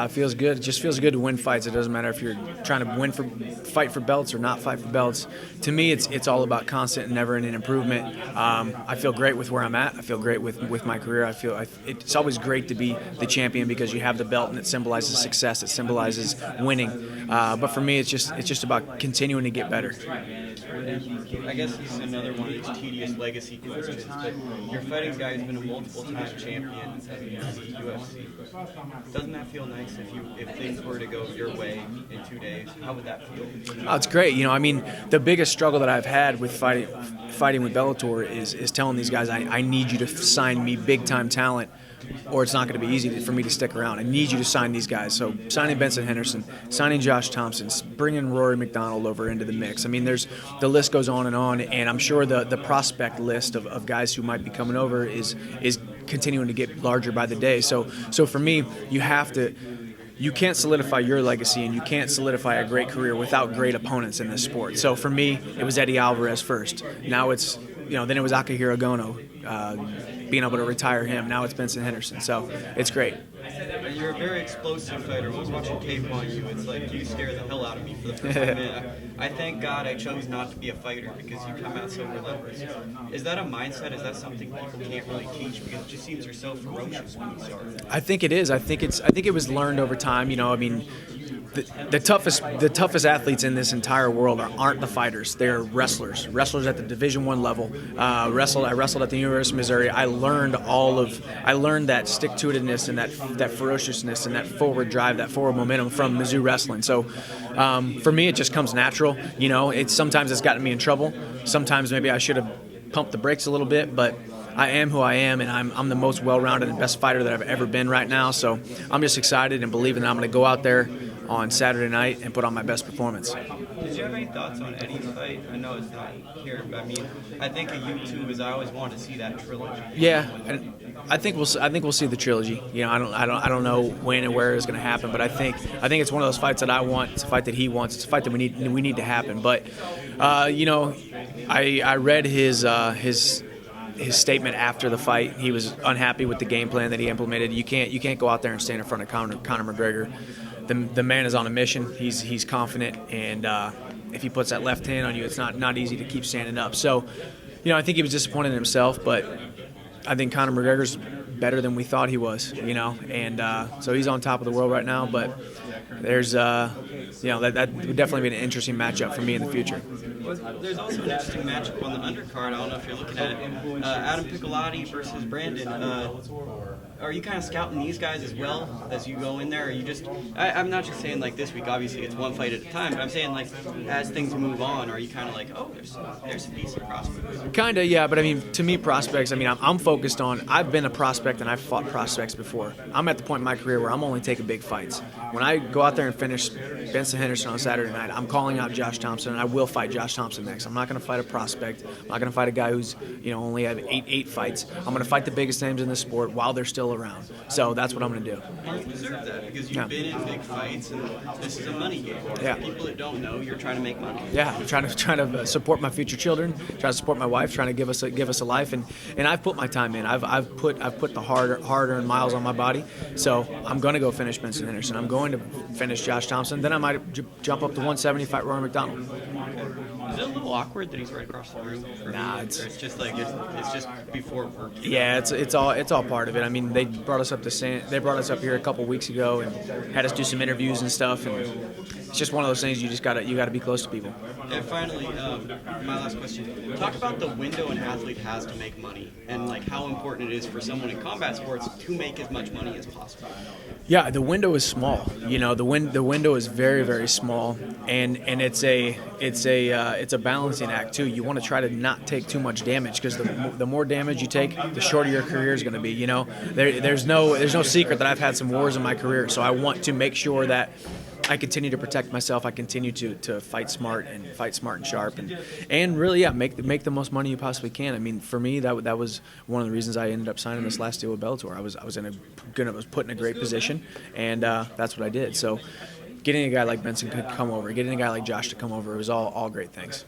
Feels good. It just feels good to win fights. It doesn't matter if you're trying to fight for belts or not fight for belts. To me, it's all about constant and never-ending improvement. I feel great with where I'm at. I feel great with my career. It's always great to be the champion because you have the belt and it symbolizes success. It symbolizes winning. But for me, it's just about continuing to get better. I guess this is another one of these tedious legacy questions, but you're fighting a guy who's been a multiple-time champion in the UFC. Doesn't that feel nice if things were to go your way in 2 days? How would that feel? Oh, it's great. The biggest struggle that I've had with fighting with Bellator is telling these guys, I need you to sign me big-time talent, or it's not going to be easy for me to stick around. I need you to sign these guys. So signing Benson Henderson, signing Josh Thomson, bringing Rory McDonald over into the mix. The list goes on, and I'm sure the prospect list of guys who might be coming over is continuing to get larger by the day. So for me, you can't solidify your legacy and you can't solidify a great career without great opponents in this sport. So for me, it was Eddie Alvarez first. Now it's, then it was Akihiro Gono, being able to retire him. Now it's Benson Henderson. So it's great. You're a very explosive fighter. When I was watching tape on you, it's like you scare the hell out of me for the first minute. I thank God I chose not to be a fighter because you come out so relentless. Is that a mindset? Is that something people can't really teach? Because it just seems you're so ferocious when you start. I think it is. I think it was learned over time. The toughest athletes in this entire world aren't the fighters. They're wrestlers at the Division I level. I wrestled at the University of Missouri. I learned that stick-to-itiveness and that ferociousness and that forward drive, that forward momentum from Mizzou wrestling. So for me, it just comes natural. Sometimes it's gotten me in trouble. Sometimes maybe I should have pumped the brakes a little bit, but I am who I am, and I'm the most well-rounded and best fighter that I've ever been right now. So I'm just excited and believing that I'm going to go out there on Saturday night and put on my best performance. Did you have any thoughts on Eddie's fight? I know it's not here, but I think of you two as I always wanted to see that trilogy. Yeah, and I think we'll see the trilogy. I don't know when and where it's going to happen, but I think it's one of those fights that I want. It's a fight that he wants. It's a fight that we need to happen. But I read his statement after the fight. He was unhappy with the game plan that he implemented. You can't go out there and stand in front of Conor McGregor. The man is on a mission. He's confident, and if he puts that left hand on you, it's not easy to keep standing up. So, I think he was disappointed in himself, but I think Conor McGregor's better than we thought he was. And so he's on top of the world right now. But there's that would definitely be an interesting matchup for me in the future. There's also an interesting matchup on the undercard. I don't know if you're looking at it. Adam Piccolotti versus Brandon. Are you kind of scouting these guys as well as you go in there? Or you just? I'm not just saying like this week. Obviously, it's one fight at a time. But I'm saying like as things move on, are you kind of like, oh, there's some decent prospects? Kind of, yeah. But to me, prospects. I'm focused on. I've been a prospect and I've fought prospects before. I'm at the point in my career where I'm only taking big fights. When I go out there and finish Benson Henderson on Saturday night, I'm calling out Josh Thomson, and I will fight Josh Thomson next. I'm not going to fight a prospect. I'm not going to fight a guy who's only had eight fights. I'm going to fight the biggest names in the sport while they're still around. So that's what I'm going to do. And you deserve that because you've been in big fights, and this is a money game. Yeah. For people that don't know, you're trying to make money. Yeah, I'm trying to support my future children, trying to support my wife, trying to give us a life, and I've put my time in. I've put the hard-earned miles on my body. So I'm going to go finish Benson Henderson. I'm going to finish Josh Thomson. Then I might jump up to 170, fight Rory McDonald. Is it a little awkward that he's right across the room? Nah, it's just like it's just before work. Yeah, it's all part of it. They brought us up here a couple weeks ago and had us do some interviews and stuff, and it's just one of those things you gotta be close to people. And finally, my last question: talk about the window an athlete has to make money, and like how important it is for someone in combat sports to make as much money as possible. Yeah, the window is small. The window is very, very small, and it's a balancing act too. You want to try to not take too much damage because the more damage you take, the shorter your career is going to be. There's no secret that I've had some wars in my career, so I want to make sure that I continue to protect myself. I continue to fight smart and sharp, and really, make the most money you possibly can. For me, that was one of the reasons I ended up signing this last deal with Bellator. I was put in a great position, and that's what I did. So, getting a guy like Benson to come over, getting a guy like Josh to come over, it was all great things.